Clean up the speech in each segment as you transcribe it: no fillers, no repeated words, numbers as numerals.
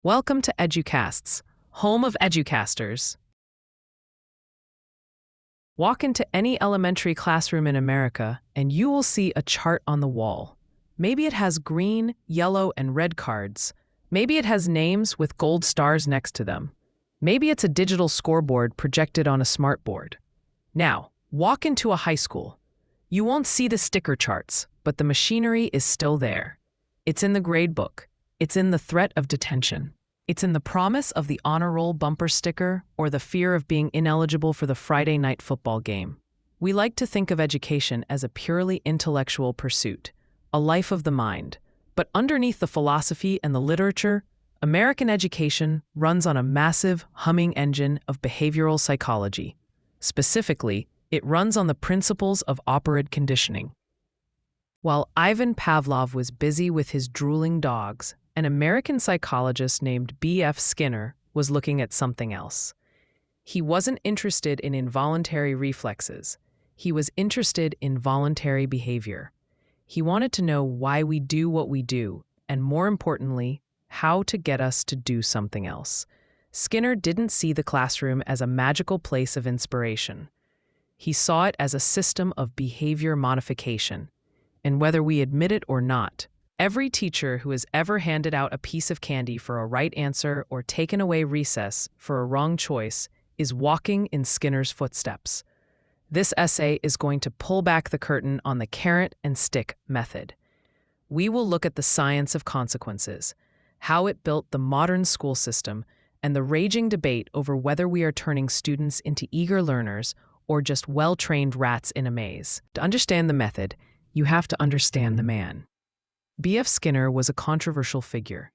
Welcome to EduCasts, home of EduCasters. Walk into any elementary classroom in America and you will see a chart on the wall. Maybe it has green, yellow, and red cards. Maybe it has names with gold stars next to them. Maybe it's a digital scoreboard projected on a smartboard. Now, walk into a high school. You won't see the sticker charts, but the machinery is still there. It's in the grade book. It's in the threat of detention. It's in the promise of the honor roll bumper sticker or the fear of being ineligible for the Friday night football game. We like to think of education as a purely intellectual pursuit, a life of the mind. But underneath the philosophy and the literature, American education runs on a massive, humming engine of behavioral psychology. Specifically, it runs on the principles of operant conditioning. While Ivan Pavlov was busy with his drooling dogs, an American psychologist named B.F. Skinner was looking at something else. He wasn't interested in involuntary reflexes. He was interested in voluntary behavior. He wanted to know why we do what we do, and more importantly, how to get us to do something else. Skinner didn't see the classroom as a magical place of inspiration. He saw it as a system of behavior modification. And whether we admit it or not, every teacher who has ever handed out a piece of candy for a right answer or taken away recess for a wrong choice is walking in Skinner's footsteps. This essay is going to pull back the curtain on the carrot and stick method. We will look at the science of consequences, how it built the modern school system, and the raging debate over whether we are turning students into eager learners or just well-trained rats in a maze. To understand the method, you have to understand the man. B.F. Skinner was a controversial figure.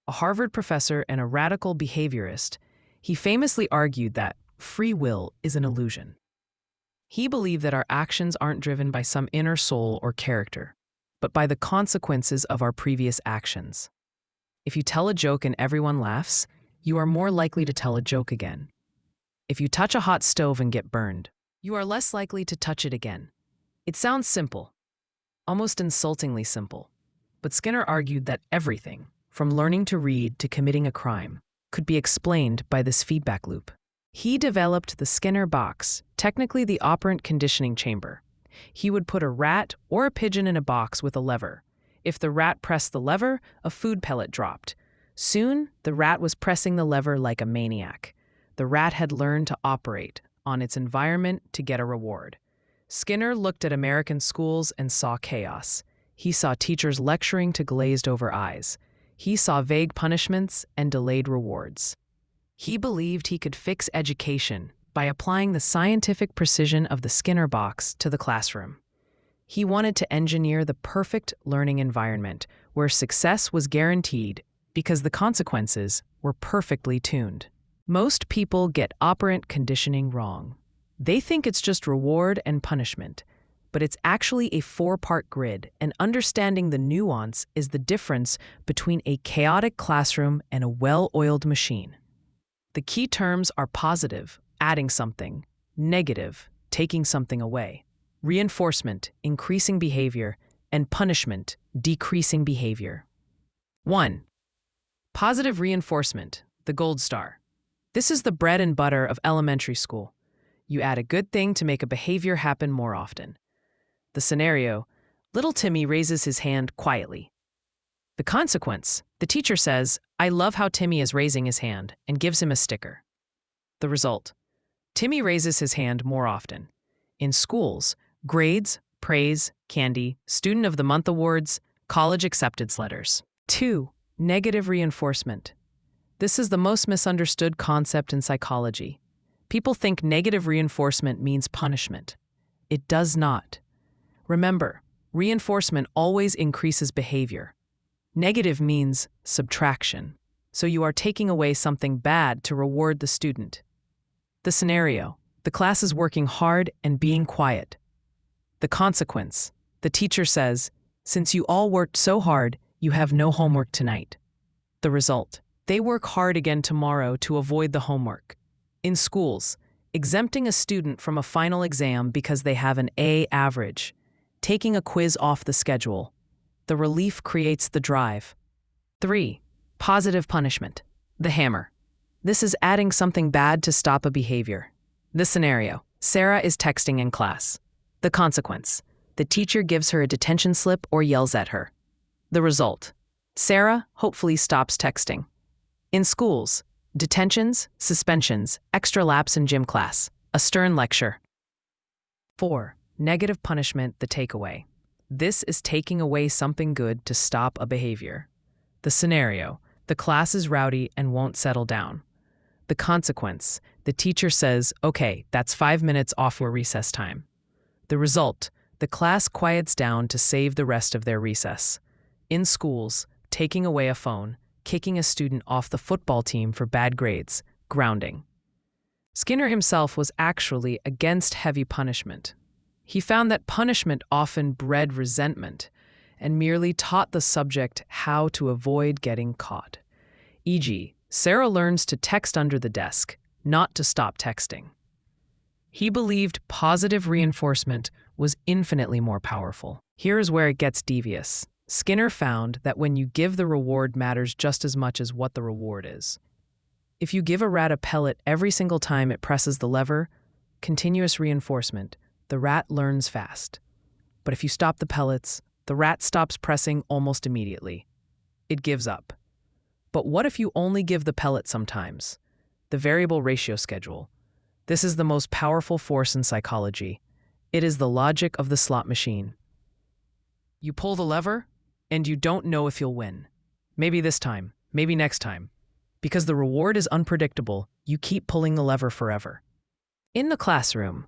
A Harvard professor and a radical behaviorist, he famously argued that free will is an illusion. He believed that our actions aren't driven by some inner soul or character, but by the consequences of our previous actions. If you tell a joke and everyone laughs, you are more likely to tell a joke again. If you touch a hot stove and get burned, you are less likely to touch it again. It sounds simple, almost insultingly simple, but Skinner argued that everything, from learning to read to committing a crime, could be explained by this feedback loop. He developed the Skinner box, technically the operant conditioning chamber. He would put a rat or a pigeon in a box with a lever. If the rat pressed the lever, a food pellet dropped. Soon, the rat was pressing the lever like a maniac. The rat had learned to operate on its environment to get a reward. Skinner looked at American schools and saw chaos. He saw teachers lecturing to glazed-over eyes. He saw vague punishments and delayed rewards. He believed he could fix education by applying the scientific precision of the Skinner box to the classroom. He wanted to engineer the perfect learning environment where success was guaranteed because the consequences were perfectly tuned. Most people get operant conditioning wrong. They think it's just reward and punishment, but it's actually a four-part grid, and understanding the nuance is the difference between a chaotic classroom and a well-oiled machine. The key terms are positive, adding something, negative, taking something away, reinforcement, increasing behavior, and punishment, decreasing behavior. 1. Positive reinforcement, the gold star. This is the bread and butter of elementary school. You add a good thing to make a behavior happen more often. The scenario, little Timmy raises his hand quietly. The consequence, the teacher says, "I love how Timmy is raising his hand," and gives him a sticker. The result, Timmy raises his hand more often. In schools, grades, praise, candy, Student of the Month awards, college acceptance letters. 2. Negative reinforcement. This is the most misunderstood concept in psychology. People think negative reinforcement means punishment. It does not. Remember, reinforcement always increases behavior. Negative means subtraction, so you are taking away something bad to reward the student. The scenario, the class is working hard and being quiet. The consequence, the teacher says, "Since you all worked so hard, you have no homework tonight." The result, they work hard again tomorrow to avoid the homework. In schools, exempting a student from a final exam because they have an A average, taking a quiz off the schedule. The relief creates the drive. 3. Positive punishment. The hammer. This is adding something bad to stop a behavior. The scenario. Sarah is texting in class. The consequence. The teacher gives her a detention slip or yells at her. The result. Sarah hopefully stops texting. In schools, detentions, suspensions, extra laps in gym class, a stern lecture. 4. Negative punishment, the takeaway. This is taking away something good to stop a behavior. The scenario. The class is rowdy and won't settle down. The consequence. The teacher says, okay, that's 5 minutes off your recess time. The result. The class quiets down to save the rest of their recess. In schools, taking away a phone, kicking a student off the football team for bad grades, grounding. Skinner himself was actually against heavy punishment. He found that punishment often bred resentment and merely taught the subject how to avoid getting caught. E.g., Sarah learns to text under the desk, not to stop texting. He believed positive reinforcement was infinitely more powerful. Here is where it gets devious. Skinner found that when you give, the reward matters just as much as what the reward is. If you give a rat a pellet every single time it presses the lever, continuous reinforcement, the rat learns fast. But if you stop the pellets, the rat stops pressing almost immediately. It gives up. But what if you only give the pellet sometimes? The variable ratio schedule. This is the most powerful force in psychology. It is the logic of the slot machine. You pull the lever, and you don't know if you'll win. Maybe this time, maybe next time. Because the reward is unpredictable, you keep pulling the lever forever. In the classroom,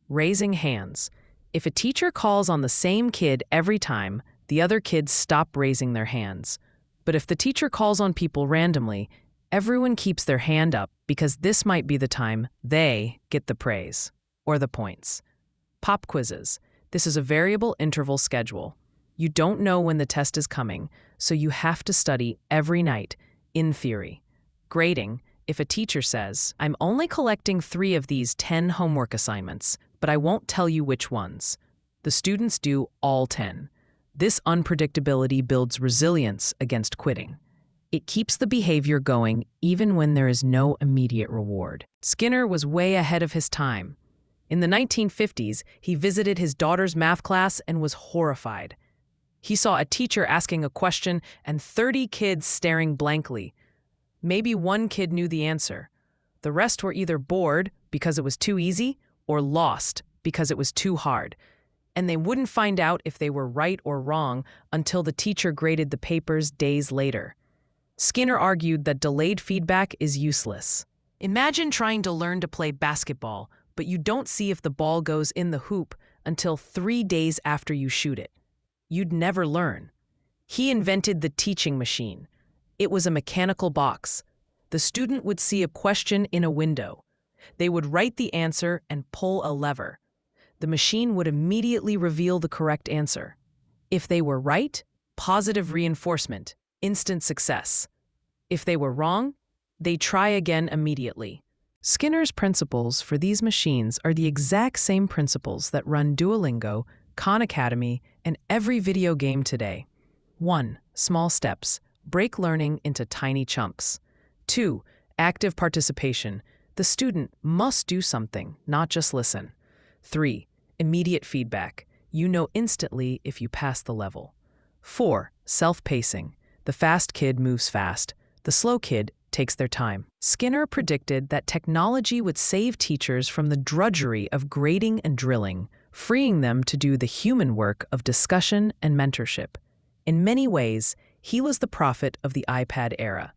raising hands. If a teacher calls on the same kid every time, the other kids stop raising their hands. But if the teacher calls on people randomly, everyone keeps their hand up because this might be the time they get the praise or the points. Pop quizzes. This is a variable interval schedule. You don't know when the test is coming, so you have to study every night, in theory. Grading. If a teacher says, I'm only collecting 3 of these 10 homework assignments, but I won't tell you which ones. The students do all 10. This unpredictability builds resilience against quitting. It keeps the behavior going even when there is no immediate reward. Skinner was way ahead of his time. In the 1950s, he visited his daughter's math class and was horrified. He saw a teacher asking a question and 30 kids staring blankly. Maybe one kid knew the answer. The rest were either bored because it was too easy or lost because it was too hard. And they wouldn't find out if they were right or wrong until the teacher graded the papers days later. Skinner argued that delayed feedback is useless. Imagine trying to learn to play basketball, but you don't see if the ball goes in the hoop until 3 days after you shoot it. You'd never learn. He invented the teaching machine. It was a mechanical box. The student would see a question in a window. They would write the answer and pull a lever. The machine would immediately reveal the correct answer. If they were right, positive reinforcement, instant success. If they were wrong, they try again immediately. Skinner's principles for these machines are the exact same principles that run Duolingo, Khan Academy, and every video game today. 1. Small steps. Break learning into tiny chunks. 2. Active participation. The student must do something, not just listen. 3. Immediate feedback. You know instantly if you pass the level. 4. Self-pacing. The fast kid moves fast. The slow kid takes their time. Skinner predicted that technology would save teachers from the drudgery of grading and drilling, freeing them to do the human work of discussion and mentorship. In many ways, he was the prophet of the iPad era.